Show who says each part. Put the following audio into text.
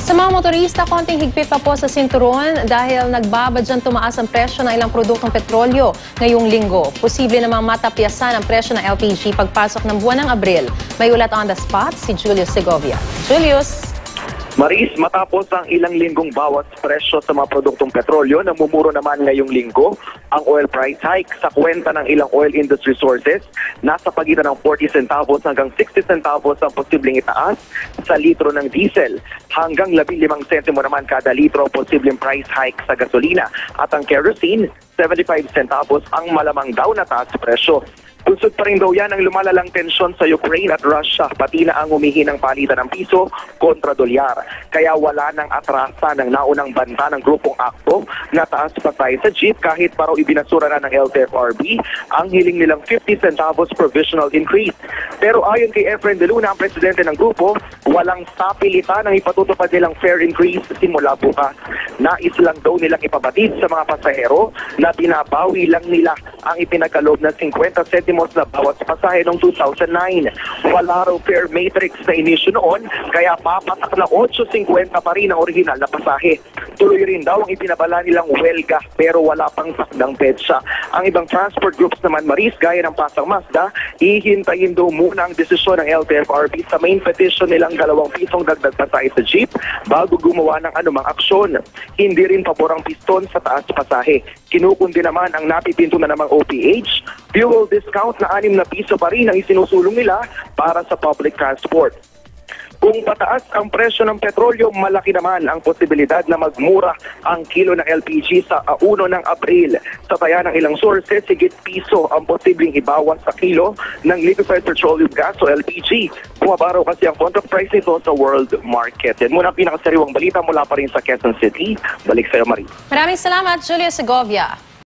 Speaker 1: Sa mga motorista, konting higpit pa po sa sinturon dahil nagbabadyang tumaas ang presyo ng ilang produktong petrolyo ngayong linggo. Posible namang matapyasan ang presyo ng LPG pagpasok ng buwan ng Abril. May ulat on the spot si Julius Segovia. Julius!
Speaker 2: Maris, matapos ang ilang linggong bawas presyo sa mga produktong petrolyo, namumuro naman ngayong linggo ang oil price hike sa kwenta ng ilang oil industry sources. Nasa pagitan ng 40 centavos hanggang 60 centavos ang posibleng itaas sa litro ng diesel. Hanggang 15 sentimo naman kada litro posibleng price hike sa gasolina. At ang kerosene, 75 centavos ang malamang daw na taas presyo. Pusod pa rin daw yan ang lumalalang tensyon sa Ukraine at Russia, pati na ang humihinang palitan ng piso kontra dolyar. Kaya wala nang atrasa ng naunang banta ng grupong ACTO na taas patay sa jeep kahit paraw ibinasura na ng LTFRB ang hiling nilang 50 centavos provisional increase. Pero ayon kay Efren De Luna, ang presidente ng grupo, walang sapilitan ang ipatutupad nilang fare increase simula bukas. Nais lang daw nilang ipabatid sa mga pasahero na binabawi lang nila ang ipinagkaloob na 50 centimos na bawat pasahe noong 2009. Wala raw fare matrix na inisyu noon, kaya papatak na 8.50 pa rin ang original na pasahe. Tuloy rin daw ang ipinabala nilang welga pero wala pang sakdang petsa. Ang ibang transport groups naman, Maris, gaya ng Pasang Mazda, ihintayin daw muna ang desisyon ng LTFRB sa main petition nilang 2 pisong dagdag pasahe sa jeep bago gumawa ng anumang aksyon. Hindi rin pabor ang piston sa taas pasahe. Kinukundi naman ang napipinto na namang OPH, fuel discount na 6 na piso pa rin ang isinusulong nila para sa public transport. Kung pataas ang presyo ng petrolyo, malaki naman ang posibilidad na magmura ang kilo ng LPG sa 1 ng Abril. Sa taya ng ilang sources, sigit piso ang posibleng ibawas sa kilo ng liquefied petroleum gas o LPG. Bumaba raw kasi ang contract price nito sa world market. Yan muna ang pinakasariwang balita mula pa rin sa Quezon City. Balik sa'yo, Marie.
Speaker 1: Maraming salamat, Julius Segovia.